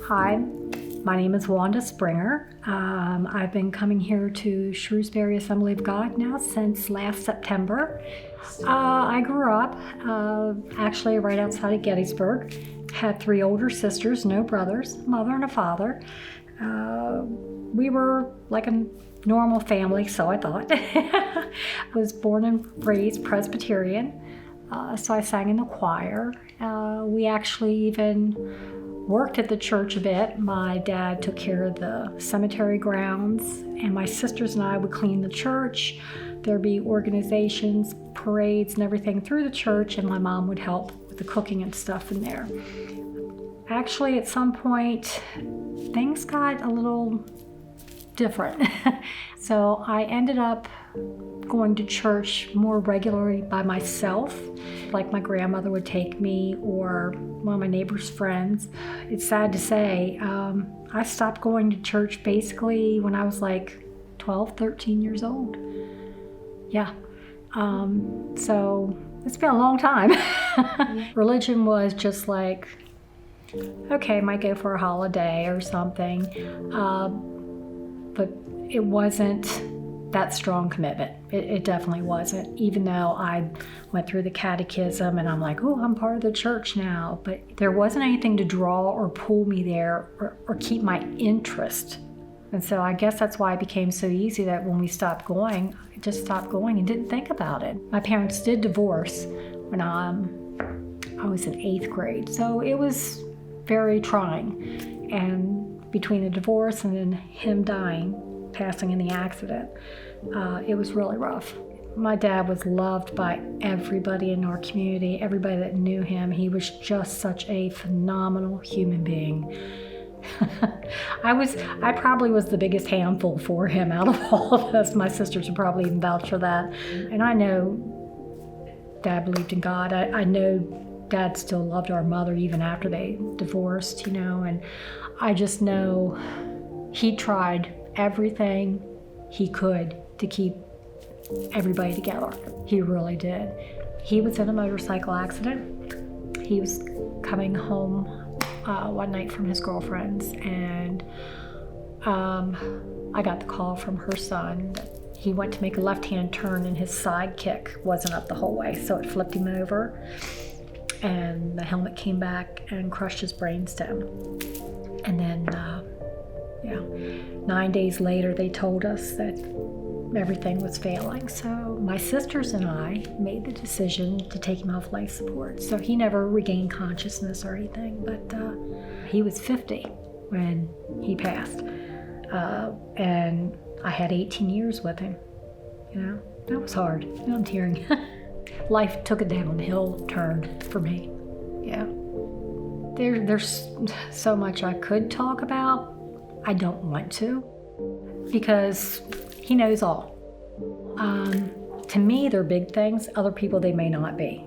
Hi, my name is Wanda Springer. I've been coming here to Shrewsbury Assembly of God now since last September. I grew up actually right outside of Gettysburg. Had 3 older sisters, no brothers, a mother and a father. We were like a normal family, so I thought. I was born and raised Presbyterian, so I sang in the choir. We actually even worked at the church a bit. My dad took care of the cemetery grounds, and my sisters and I would clean the church. There'd be organizations, parades, and everything through the church, and my mom would help with the cooking and stuff in there. Actually, at some point, things got a little different. So I ended up going to church more regularly by myself, like my grandmother would take me or one of my neighbor's friends. It's sad to say, I stopped going to church basically when I was like 12, 13 years old. Yeah. So it's been a long time. Religion was just like, okay, might go for a holiday or something, but it wasn't that strong commitment. It definitely wasn't, even though I went through the catechism and I'm like, oh, I'm part of the church now, but there wasn't anything to draw or pull me there or keep my interest. And so I guess that's why it became so easy that when we stopped going, I just stopped going and didn't think about it. My parents did divorce when I was in 8th grade, so it was very trying. And between the divorce and then him dying, passing in the accident, it was really rough. My dad was loved by everybody in our community, everybody that knew him. He was just such a phenomenal human being. I probably was the biggest handful for him out of all of us. My sisters would probably even vouch for that. And I know Dad believed in God. I know Dad still loved our mother even after they divorced, and I just know he tried everything he could to keep everybody together. He really did. He was in a motorcycle accident. He was coming home one night from his girlfriend's, and I got the call from her son that he went to make a left-hand turn and his sidekick wasn't up the whole way, so it flipped him over, and the helmet came back and crushed his brainstem. And then 9 days later, they told us that everything was failing. So my sisters and I made the decision to take him off life support. So he never regained consciousness or anything, but he was 50 when he passed. And I had 18 years with him. That was hard. I'm tearing. Life took a downhill turn for me. Yeah. There's so much I could talk about. I don't want to, because he knows all. To me, they're big things. Other people, they may not be,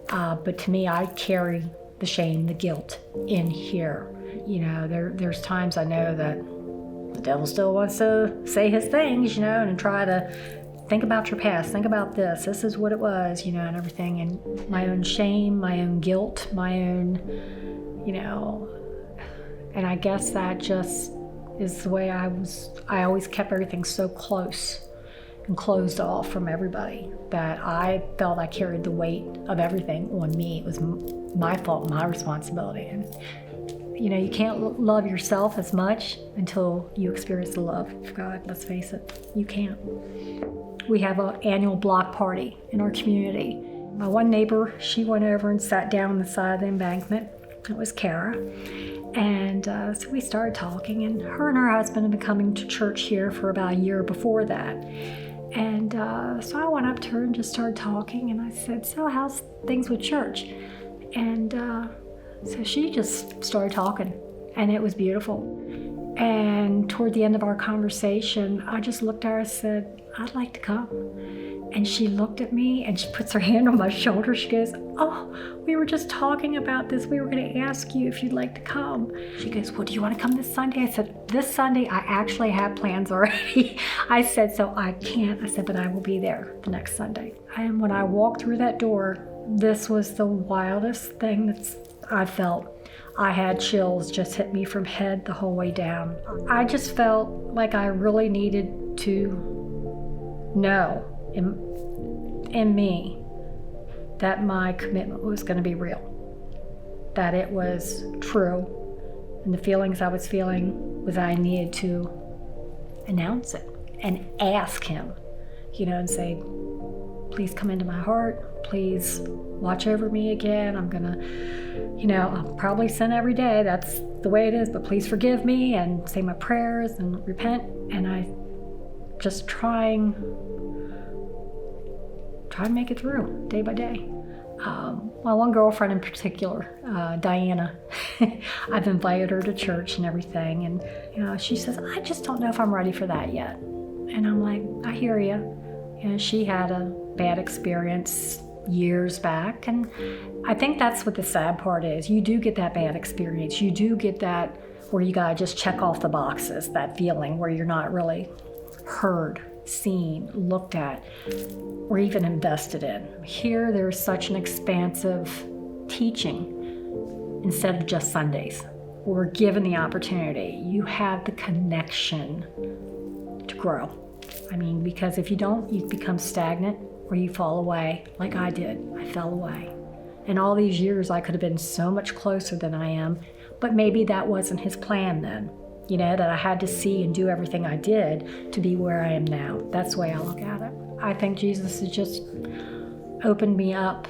but to me, I carry the shame, the guilt in here. There's times I know that the devil still wants to say his things, and try to think about your past, think about this is what it was, and everything, and my own shame, my own guilt, my own, and I guess that just is the way I always kept everything so close and closed off from everybody that I felt I carried the weight of everything on me. It was my fault, my responsibility. And, you can't love yourself as much until you experience the love of God. Let's face it, you can't. We have an annual block party in our community. My one neighbor, she went over and sat down on the side of the embankment. It was Kara. And so we started talking, and her husband had been coming to church here for about a year before that. And so I went up to her and just started talking, and I said, so how's things with church? And so she just started talking, and it was beautiful. And toward the end of our conversation, I just looked at her and said, I'd like to come. And she looked at me and she puts her hand on my shoulder. She goes, oh, we were just talking about this. We were going to ask you if you'd like to come. She goes, well, do you want to come this Sunday? I said, this Sunday, I actually have plans already. I said, so I can't. I said, but I will be there the next Sunday. And when I walked through that door, This was the wildest thing I felt. I had chills just hit me from head the whole way down. I just felt like I really needed to know in me that my commitment was going to be real, that it was true, and the feelings I was feeling was I needed to announce it and ask him, and say, please come into my heart, please watch over me again. I'm gonna, I'll probably sin every day, that's the way it is, but please forgive me and say my prayers and repent. And I just trying to make it through day by day. My one girlfriend in particular, Diana, I've invited her to church and everything, and she says, I just don't know if I'm ready for that yet. And I'm like, I hear you. She had a bad experience years back, and I think that's what the sad part is. You do get that bad experience. You do get that where you gotta just check off the boxes, that feeling where you're not really heard, seen, looked at, or even invested in. Here, there's such an expansive teaching instead of just Sundays. We're given the opportunity. You have the connection to grow. Because if you don't, you become stagnant or you fall away like I did. I fell away. And all these years, I could have been so much closer than I am, but maybe that wasn't his plan then. That I had to see and do everything I did to be where I am now. That's the way I look at it. I think Jesus has just opened me up.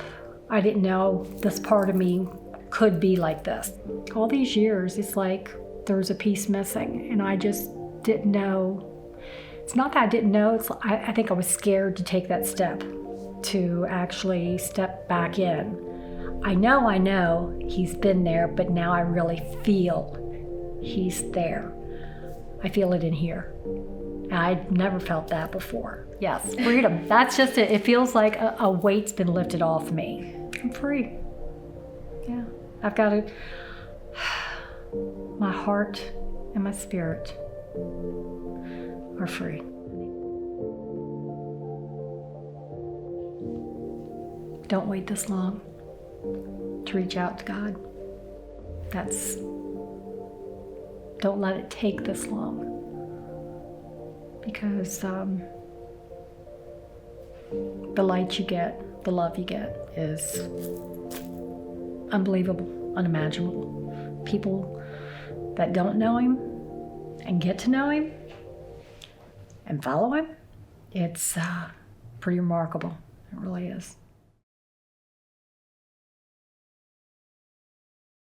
I didn't know this part of me could be like this. All these years, it's like there was a piece missing, and I just didn't know. It's not that I didn't know, I think I was scared to take that step, to actually step back in. I know he's been there, but now I really feel he's there. I feel it in here. I'd never felt that before. Yes, freedom. That's just it. It feels like a weight's been lifted off me. I'm free. Yeah, I've got it. My heart and my spirit are free. Don't wait this long to reach out to God. Don't let it take this long, because the light you get, the love you get is unbelievable, unimaginable. People that don't know him and get to know him and follow him, it's pretty remarkable. It really is.